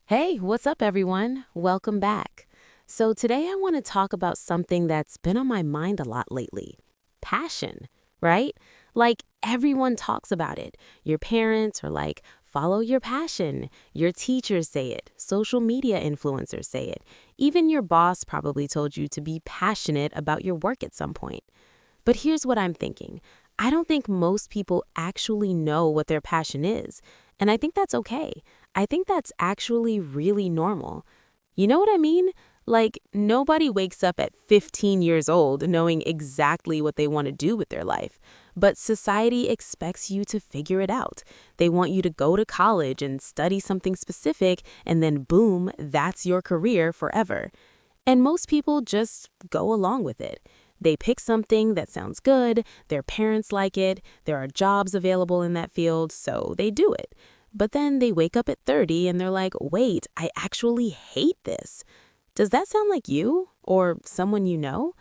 Hey, what's up, everyone? Welcome back. So, today I want to talk about something that's been on my mind a lot lately: passion, right? Like, everyone talks about it. Your parents are like, follow your passion. Your teachers say it. Social media influencers say it. Even your boss probably told you to be passionate about your work at some point. But here's what I'm thinking: I don't think most people actually know what their passion is. And I think that's okay. I think that's actually really normal. You know what I mean? Like, nobody wakes up at 15 years old knowing exactly what they want to do with their life. But society expects you to figure it out. They want you to go to college and study something specific, and then boom, that's your career forever. And most people just go along with it. They pick something that sounds good, their parents like it, there are jobs available in that field, so they do it. But then they wake up at 30 and they're like, wait, I actually hate this. Does that sound like you or someone you know?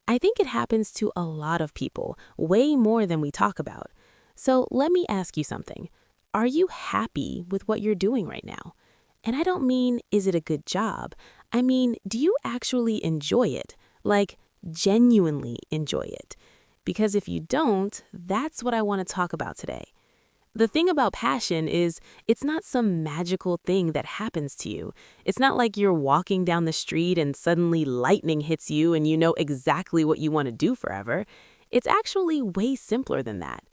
I think it happens to a lot of people, way more than we talk about. So let me ask you something. Are you happy with what you're doing right now? And I don't mean, is it a good job? I mean, do you actually enjoy it? Like, genuinely enjoy it? Because if you don't, that's what I want to talk about today. The thing about passion is it's not some magical thing that happens to you. It's not like you're walking down the street and suddenly lightning hits you and you know exactly what you want to do forever. It's actually way simpler than that.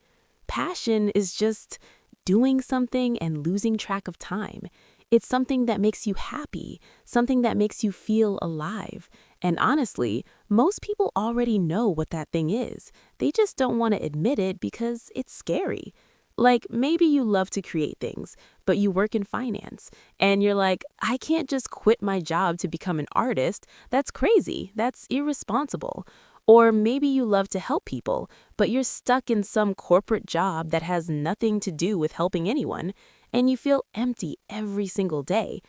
Passion is just doing something and losing track of time. It's something that makes you happy, something that makes you feel alive. And honestly, most people already know what that thing is. They just don't want to admit it because it's scary. Like, maybe you love to create things, but you work in finance, and you're like, I can't just quit my job to become an artist. That's crazy. That's irresponsible. Or maybe you love to help people, but you're stuck in some corporate job that has nothing to do with helping anyone, and you feel empty every single day.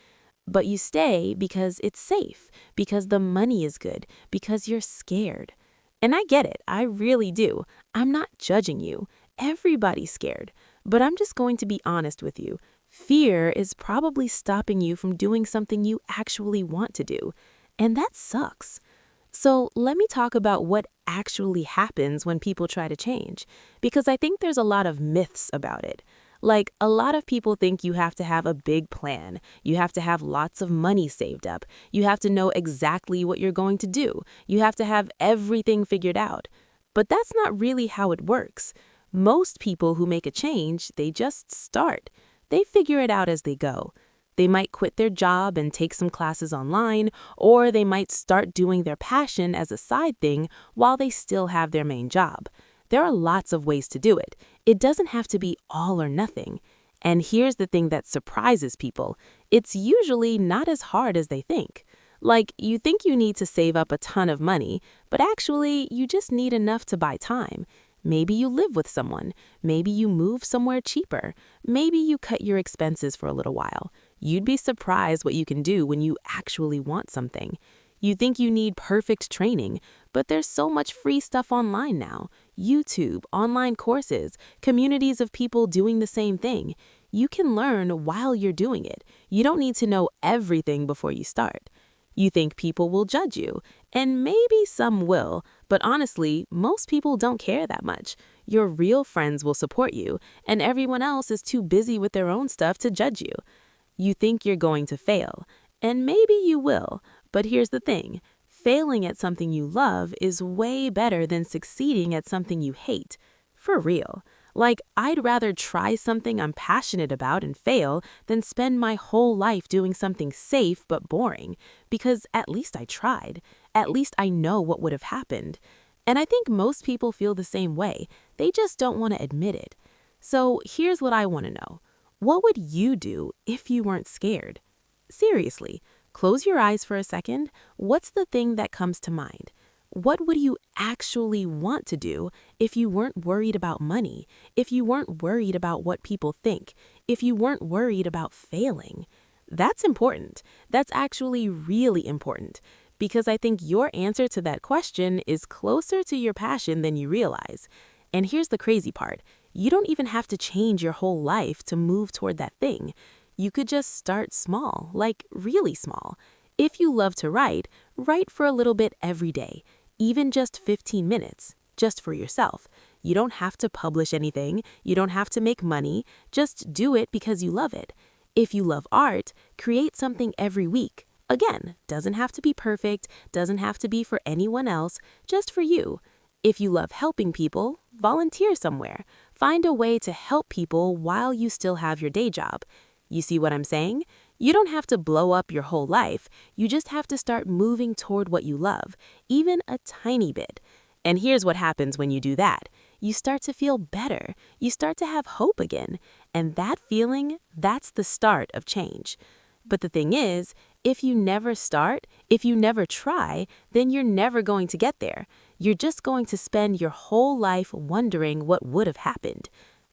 But you stay because it's safe, because the money is good, because you're scared. And I get it, I really do. I'm not judging you. Everybody's scared. But I'm just going to be honest with you. Fear is probably stopping you from doing something you actually want to do. And that sucks. So let me talk about what actually happens when people try to change, because I think there's a lot of myths about it. Like, a lot of people think you have to have a big plan, you have to have lots of money saved up, you have to know exactly what you're going to do, you have to have everything figured out. But that's not really how it works. Most people who make a change, they just start. They figure it out as they go. They might quit their job and take some classes online, or they might start doing their passion as a side thing while they still have their main job. There are lots of ways to do it. It doesn't have to be all or nothing. And here's the thing that surprises people: it's usually not as hard as they think. Like, you think you need to save up a ton of money, but actually, you just need enough to buy time. Maybe you live with someone. Maybe you move somewhere cheaper. Maybe you cut your expenses for a little while. You'd be surprised what you can do when you actually want something. You think you need perfect training, but there's so much free stuff online now. YouTube, online courses, communities of people doing the same thing. You can learn while you're doing it. You don't need to know everything before you start. You think people will judge you, and maybe some will, but honestly, most people don't care that much. Your real friends will support you, and everyone else is too busy with their own stuff to judge you. You think you're going to fail, and maybe you will, but here's the thing: failing at something you love is way better than succeeding at something you hate. For real. Like, I'd rather try something I'm passionate about and fail than spend my whole life doing something safe but boring, because at least I tried. At least I know what would have happened. And I think most people feel the same way. They just don't want to admit it. So here's what I want to know. What would you do if you weren't scared? Seriously, close your eyes for a second. What's the thing that comes to mind? What would you actually want to do if you weren't worried about money, if you weren't worried about what people think, if you weren't worried about failing? That's important. That's actually really important, because I think your answer to that question is closer to your passion than you realize. And here's the crazy part: you don't even have to change your whole life to move toward that thing. You could just start small, like really small. If you love to write, write for a little bit every day, even just 15 minutes, just for yourself. You don't have to publish anything, you don't have to make money, just do it because you love it. If you love art, create something every week. Again, doesn't have to be perfect, doesn't have to be for anyone else, just for you. If you love helping people, volunteer somewhere. Find a way to help people while you still have your day job. You see what I'm saying? You don't have to blow up your whole life. You just have to start moving toward what you love, even a tiny bit. And here's what happens when you do that. You start to feel better. You start to have hope again. And that feeling, that's the start of change. But the thing is, if you never start, if you never try, then you're never going to get there. You're just going to spend your whole life wondering what would have happened.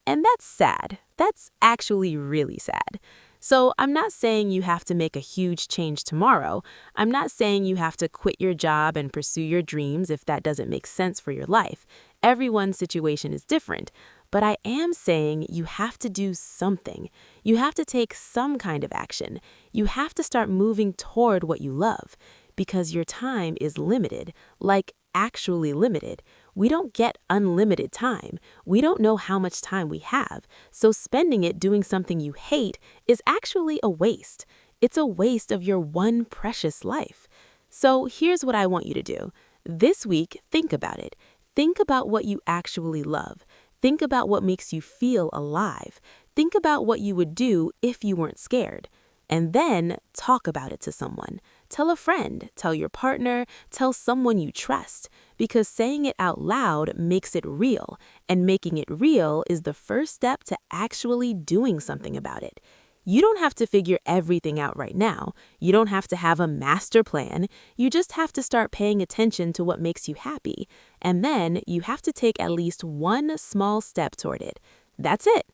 And that's sad. That's actually really sad. So I'm not saying you have to make a huge change tomorrow. I'm not saying you have to quit your job and pursue your dreams if that doesn't make sense for your life. Everyone's situation is different. But I am saying you have to do something. You have to take some kind of action. You have to start moving toward what you love. Because your time is limited, like actually limited. We don't get unlimited time. We don't know how much time we have. So spending it doing something you hate is actually a waste. It's a waste of your one precious life. So here's what I want you to do. This week, think about it. Think about what you actually love. Think about what makes you feel alive. Think about what you would do if you weren't scared. And then talk about it to someone. Tell a friend, tell your partner, tell someone you trust. Because saying it out loud makes it real. And making it real is the first step to actually doing something about it. You don't have to figure everything out right now. You don't have to have a master plan. You just have to start paying attention to what makes you happy. And then you have to take at least one small step toward it. That's it.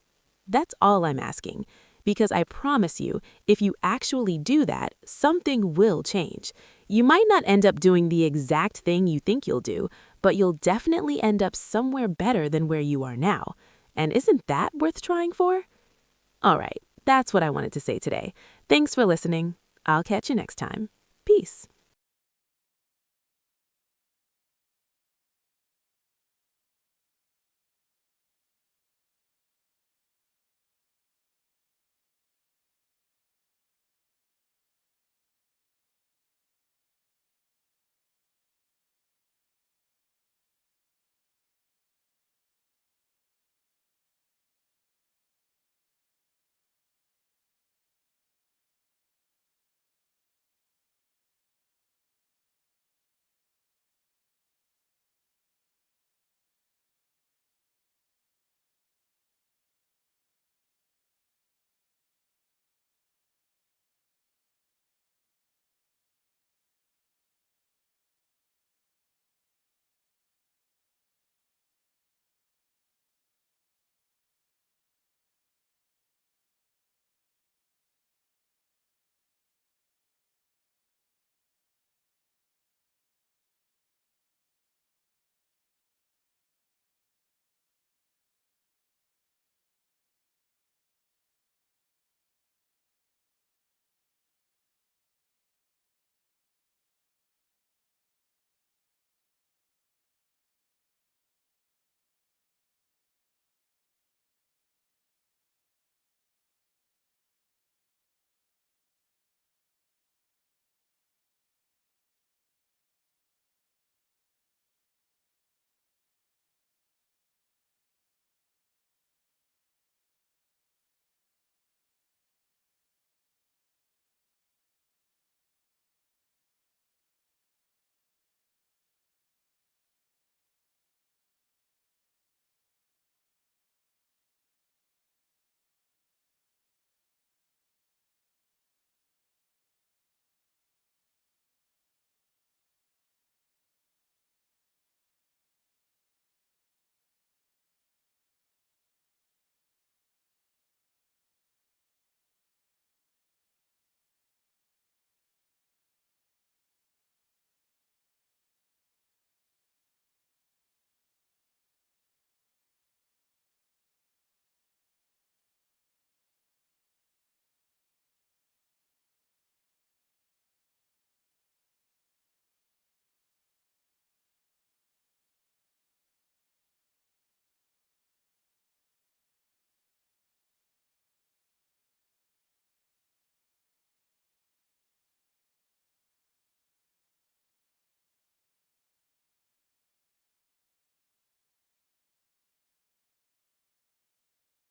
That's all I'm asking. Because I promise you, if you actually do that, something will change. You might not end up doing the exact thing you think you'll do, but you'll definitely end up somewhere better than where you are now. And isn't that worth trying for? All right, that's what I wanted to say today. Thanks for listening. I'll catch you next time. Peace.